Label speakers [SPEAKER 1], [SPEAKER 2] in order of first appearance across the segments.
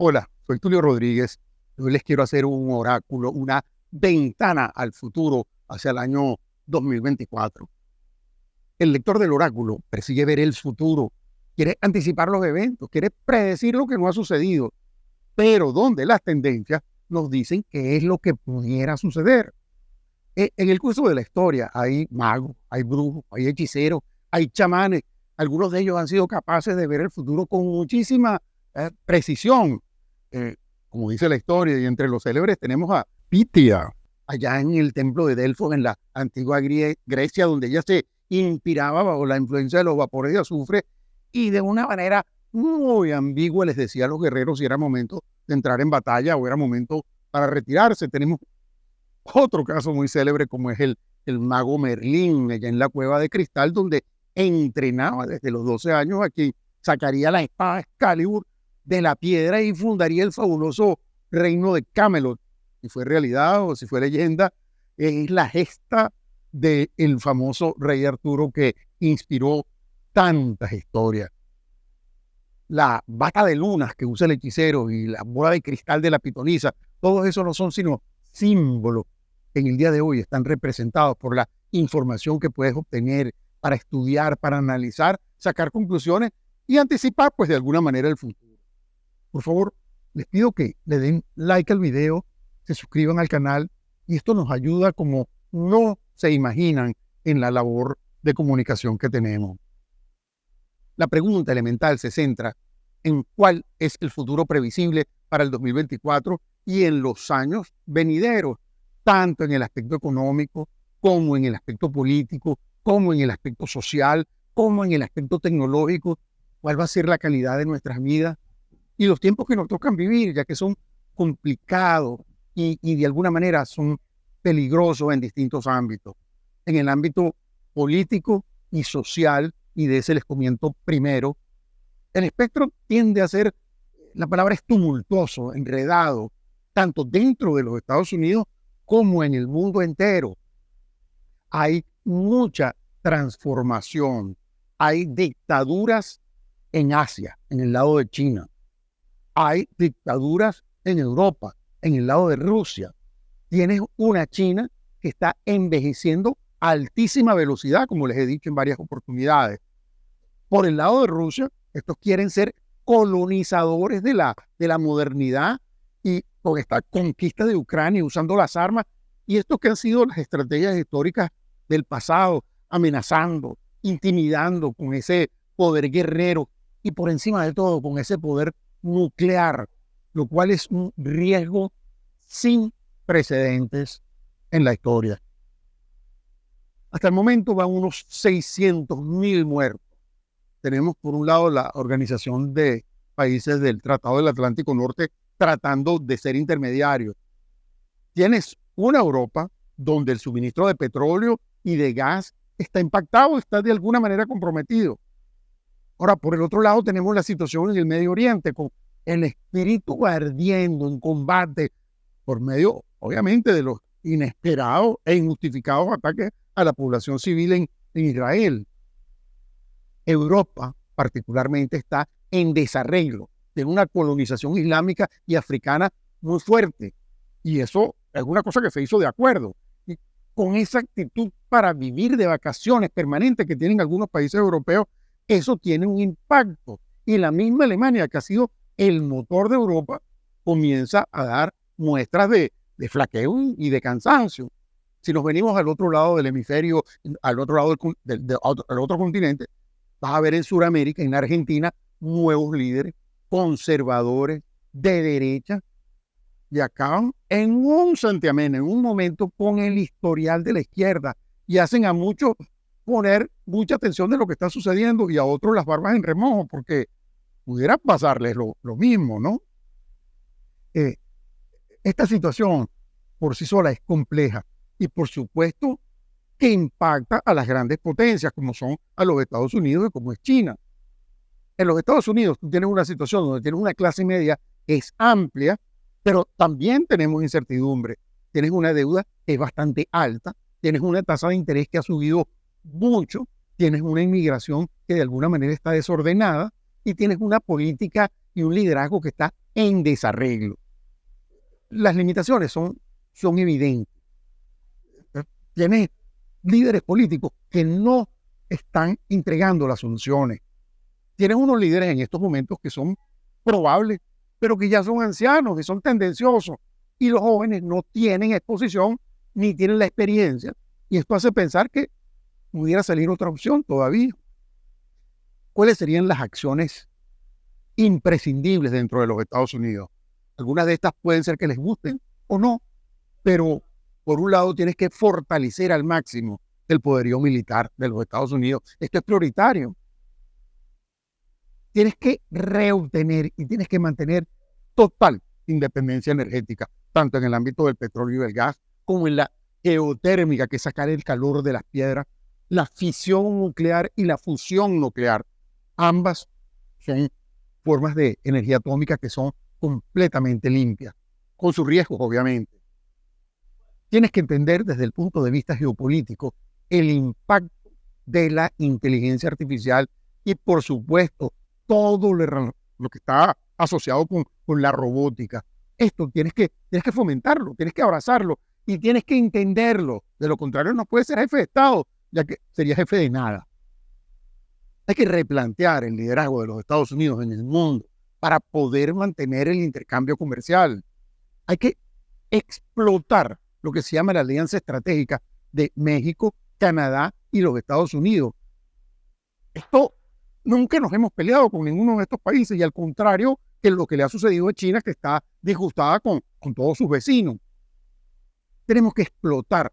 [SPEAKER 1] Hola, soy Tulio Rodríguez. Hoy les quiero hacer un oráculo, una ventana al futuro hacia el año 2024. El lector del oráculo persigue ver el futuro, quiere anticipar los eventos, quiere predecir lo que no ha sucedido, pero donde las tendencias nos dicen qué es lo que pudiera suceder. En el curso de la historia hay magos, hay brujos, hay hechiceros, hay chamanes. Algunos de ellos han sido capaces de ver el futuro con muchísima precisión. Como dice la historia, y entre los célebres tenemos a Pitia, allá en el templo de Delfos, en la antigua Grecia, donde ella se inspiraba bajo la influencia de los vapores de azufre y de una manera muy ambigua les decía a los guerreros si era momento de entrar en batalla o era momento para retirarse. Tenemos otro caso muy célebre como es el mago Merlín, allá en la cueva de cristal, donde entrenaba desde los 12 años a quien sacaría la espada Excalibur de la piedra y fundaría el fabuloso reino de Camelot. Si fue realidad o si fue leyenda, es la gesta del famoso rey Arturo que inspiró tantas historias. La bata de lunas que usa el hechicero y la bola de cristal de la pitonisa, todos esos no son sino símbolos que en el día de hoy están representados por la información que puedes obtener para estudiar, para analizar, sacar conclusiones y anticipar pues de alguna manera el futuro. Por favor, les pido que le den like al video, se suscriban al canal y esto nos ayuda como no se imaginan en la labor de comunicación que tenemos. La pregunta elemental se centra en cuál es el futuro previsible para el 2024 y en los años venideros, tanto en el aspecto económico, como en el aspecto político, como en el aspecto social, como en el aspecto tecnológico, cuál va a ser la calidad de nuestras vidas y los tiempos que nos tocan vivir, ya que son complicados y de alguna manera son peligrosos en distintos ámbitos. En el ámbito político y social, y de ese les comento primero, el espectro tiende a ser, la palabra es tumultuoso, enredado, tanto dentro de los Estados Unidos como en el mundo entero. Hay mucha transformación, hay dictaduras en Asia, en el lado de China, hay dictaduras en Europa, en el lado de Rusia. Tienes una China que está envejeciendo a altísima velocidad, como les he dicho en varias oportunidades. Por el lado de Rusia, estos quieren ser colonizadores de la modernidad y con esta conquista de Ucrania, usando las armas, y estos que han sido las estrategias históricas del pasado, amenazando, intimidando con ese poder guerrero y por encima de todo con ese poder nuclear, lo cual es un riesgo sin precedentes en la historia. Hasta el momento van unos 600.000 muertos. Tenemos por un lado la Organización de Países del Tratado del Atlántico Norte tratando de ser intermediarios. Tienes una Europa donde el suministro de petróleo y de gas está impactado, está de alguna manera comprometido. Ahora, por el otro lado, tenemos la situación en el Medio Oriente, con el espíritu ardiendo en combate por medio, obviamente, de los inesperados e injustificados ataques a la población civil en Israel. Europa, particularmente, está en desarreglo, de una colonización islámica y africana muy fuerte. Y eso es una cosa que se hizo de acuerdo. Y con esa actitud para vivir de vacaciones permanentes que tienen algunos países europeos, eso tiene un impacto. Y la misma Alemania, que ha sido el motor de Europa, comienza a dar muestras de flaqueo y de cansancio. Si nos venimos al otro lado del hemisferio, al otro lado al otro continente, vas a ver en Sudamérica, en Argentina, nuevos líderes conservadores de derecha y acaban en un santiamén, en un momento con el historial de la izquierda y hacen a muchos poner mucha atención de lo que está sucediendo y a otros las barbas en remojo porque pudiera pasarles lo mismo, ¿no? Esta situación por sí sola es compleja y por supuesto que impacta a las grandes potencias como son a los Estados Unidos y como es China. En los Estados Unidos tú tienes una situación donde tienes una clase media que es amplia, pero también tenemos incertidumbre. Tienes una deuda que es bastante alta, tienes una tasa de interés que ha subido mucho, tienes una inmigración que de alguna manera está desordenada y tienes una política y un liderazgo que está en desarreglo. Las limitaciones son evidentes. Tienes líderes políticos que no están entregando las soluciones. Tienes unos líderes en estos momentos que son probables, pero que ya son ancianos, que son tendenciosos, y los jóvenes no tienen exposición ni tienen la experiencia, y esto hace pensar que pudiera salir otra opción todavía. ¿Cuáles serían las acciones imprescindibles dentro de los Estados Unidos? Algunas de estas pueden ser que les gusten o no, pero por un lado tienes que fortalecer al máximo el poderío militar de los Estados Unidos. Esto es prioritario. Tienes que reobtener y tienes que mantener total independencia energética, tanto en el ámbito del petróleo y del gas, como en la geotérmica, que es sacar el calor de las piedras, la fisión nuclear y la fusión nuclear. Ambas son formas de energía atómica que son completamente limpias, con sus riesgos, obviamente. Tienes que entender desde el punto de vista geopolítico el impacto de la inteligencia artificial y, por supuesto, todo lo que está asociado con la robótica. Esto tienes que fomentarlo, tienes que abrazarlo y tienes que entenderlo. De lo contrario, no puedes ser jefe de Estado, ya que sería jefe de nada. Hay que replantear el liderazgo de los Estados Unidos en el mundo para poder mantener el intercambio comercial. Hay que explotar lo que se llama la alianza estratégica de México, Canadá y los Estados Unidos. Esto nunca nos hemos peleado con ninguno de estos países, y al contrario, que lo que le ha sucedido a China, que está disgustada con todos sus vecinos. Tenemos que explotar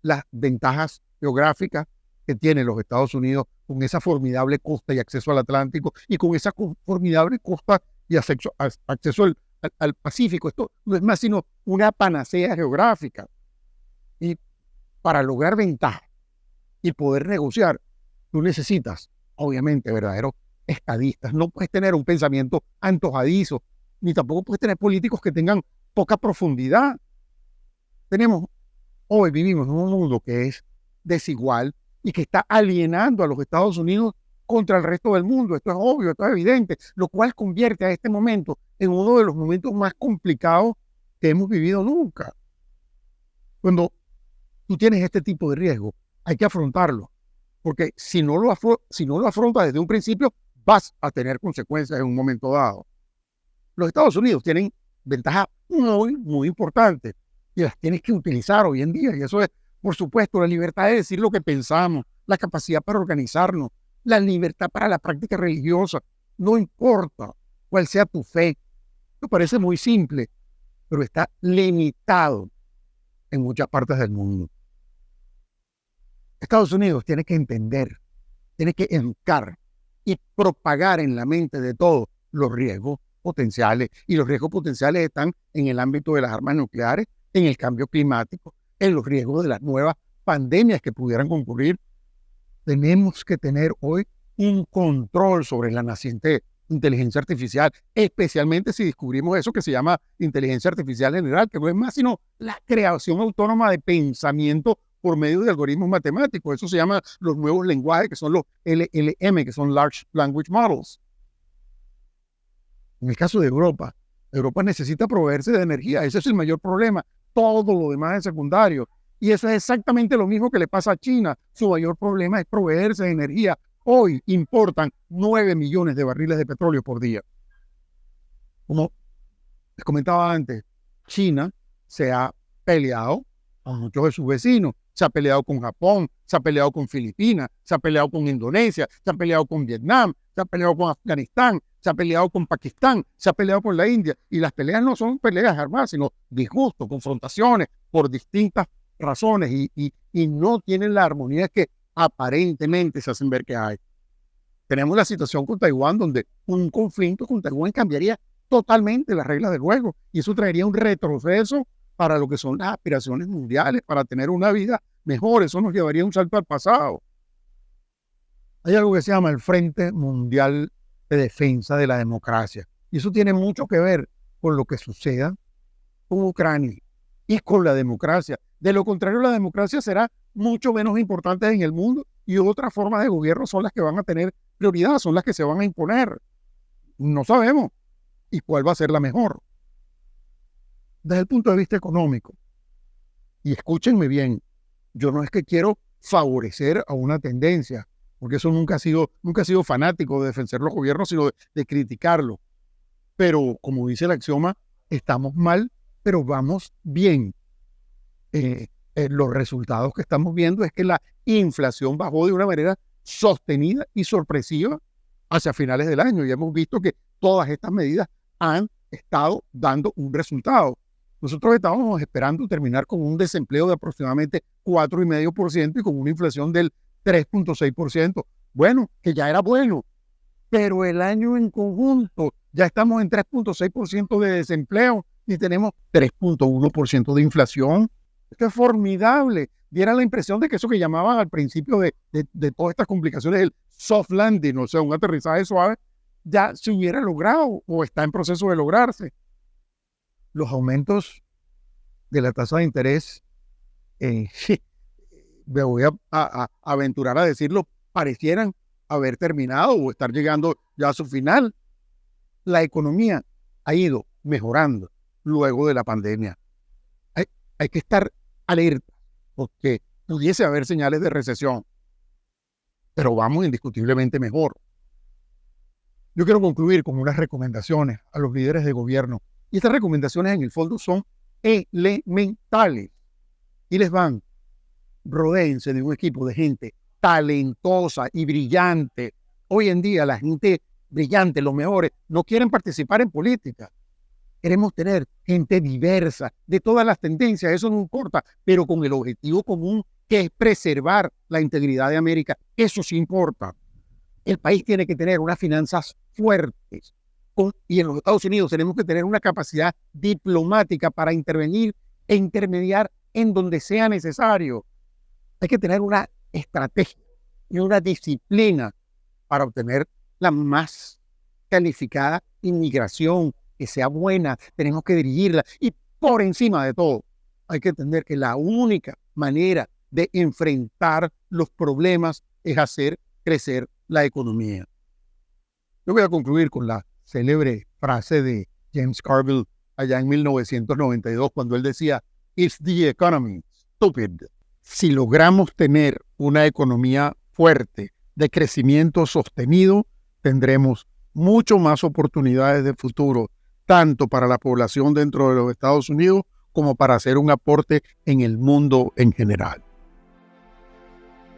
[SPEAKER 1] las ventajas geográficas que tienen los Estados Unidos con esa formidable costa y acceso al Atlántico, y con esa formidable costa y acceso al Pacífico. Esto no es más sino una panacea geográfica. Y para lograr ventaja y poder negociar, tú necesitas, obviamente, verdaderos estadistas. No puedes tener un pensamiento antojadizo, ni tampoco puedes tener políticos que tengan poca profundidad. Hoy vivimos en un mundo que es desigual y que está alienando a los Estados Unidos contra el resto del mundo. Esto es obvio, esto es evidente, lo cual convierte a este momento en uno de los momentos más complicados que hemos vivido nunca. Cuando tú tienes este tipo de riesgo, hay que afrontarlo, porque si no lo afrontas desde un principio, vas a tener consecuencias en un momento dado. Los Estados Unidos tienen ventajas muy, muy importantes y las tienes que utilizar hoy en día, y eso es, por supuesto, la libertad de decir lo que pensamos, la capacidad para organizarnos, la libertad para la práctica religiosa. No importa cuál sea tu fe. Esto parece muy simple, pero está limitado en muchas partes del mundo. Estados Unidos tiene que entender, tiene que educar y propagar en la mente de todos los riesgos potenciales. Y los riesgos potenciales están en el ámbito de las armas nucleares, en el cambio climático, en los riesgos de las nuevas pandemias que pudieran concurrir. Tenemos que tener hoy un control sobre la naciente inteligencia artificial, especialmente si descubrimos eso que se llama inteligencia artificial general, que no es más sino la creación autónoma de pensamiento por medio de algoritmos matemáticos. Eso se llama los nuevos lenguajes, que son los LLM, que son Large Language Models. En el caso de Europa, Europa necesita proveerse de energía. Ese es el mayor problema. Todo lo demás es secundario. Y eso es exactamente lo mismo que le pasa a China. Su mayor problema es proveerse de energía. Hoy importan 9 millones de barriles de petróleo por día. Como les comentaba antes, China se ha peleado con muchos de sus vecinos. Se ha peleado con Japón, se ha peleado con Filipinas, se ha peleado con Indonesia, se ha peleado con Vietnam, se ha peleado con Afganistán, se ha peleado con Pakistán, se ha peleado con la India. Y las peleas no son peleas armadas, sino disgustos, confrontaciones por distintas razones, y no tienen la armonía que aparentemente se hacen ver que hay. Tenemos la situación con Taiwán, donde un conflicto con Taiwán cambiaría totalmente las reglas del juego, y eso traería un retroceso para lo que son las aspiraciones mundiales, para tener una vida mejor. Eso nos llevaría un salto al pasado. Hay algo que se llama el Frente Mundial de Defensa de la Democracia, y eso tiene mucho que ver con lo que suceda con Ucrania y con la democracia. De lo contrario, la democracia será mucho menos importante en el mundo, y otras formas de gobierno son las que van a tener prioridad, son las que se van a imponer. No sabemos. y cuál va a ser la mejor. Desde el punto de vista económico, y escúchenme bien, yo no es que quiero favorecer a una tendencia, porque eso nunca he sido fanático de defender los gobiernos, sino de criticarlo. Pero, como dice el axioma, estamos mal, pero vamos bien. Los resultados que estamos viendo es que la inflación bajó de una manera sostenida y sorpresiva hacia finales del año. Y hemos visto que todas estas medidas han estado dando un resultado. Nosotros estábamos esperando terminar con un desempleo de aproximadamente 4,5% y con una inflación del 3,6%. Bueno, que ya era bueno, pero el año en conjunto ya estamos en 3,6% de desempleo y tenemos 3,1% de inflación. Esto es formidable. Diera la impresión de que eso que llamaban al principio de todas estas complicaciones, el soft landing, o sea, un aterrizaje suave, ya se hubiera logrado o está en proceso de lograrse. Los aumentos de la tasa de interés, me voy a aventurar a decirlo, parecieran haber terminado o estar llegando ya a su final. La economía ha ido mejorando luego de la pandemia. Hay que estar alerta porque pudiese haber señales de recesión, pero vamos indiscutiblemente mejor. Yo quiero concluir con unas recomendaciones a los líderes de gobierno. Y estas recomendaciones en el fondo son elementales. Y les van: rodéense de un equipo de gente talentosa y brillante. Hoy en día la gente brillante, los mejores, no quieren participar en política. Queremos tener gente diversa, de todas las tendencias, eso no importa, pero con el objetivo común que es preservar la integridad de América. Eso sí importa. El país tiene que tener unas finanzas fuertes. Y en los Estados Unidos tenemos que tener una capacidad diplomática para intervenir e intermediar en donde sea necesario. Hay que tener una estrategia y una disciplina para obtener la más calificada inmigración, que sea buena. Tenemos que dirigirla. Y por encima de todo, hay que entender que la única manera de enfrentar los problemas es hacer crecer la economía. Yo voy a concluir con la célebre frase de James Carville allá en 1992, cuando él decía: "It's the economy, stupid". Si logramos tener una economía fuerte, de crecimiento sostenido, tendremos mucho más oportunidades de futuro, tanto para la población dentro de los Estados Unidos como para hacer un aporte en el mundo en general.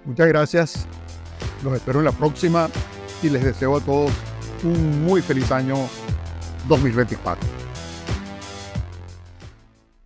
[SPEAKER 1] Muchas gracias. Los espero en la próxima y les deseo a todos un muy feliz año 2024.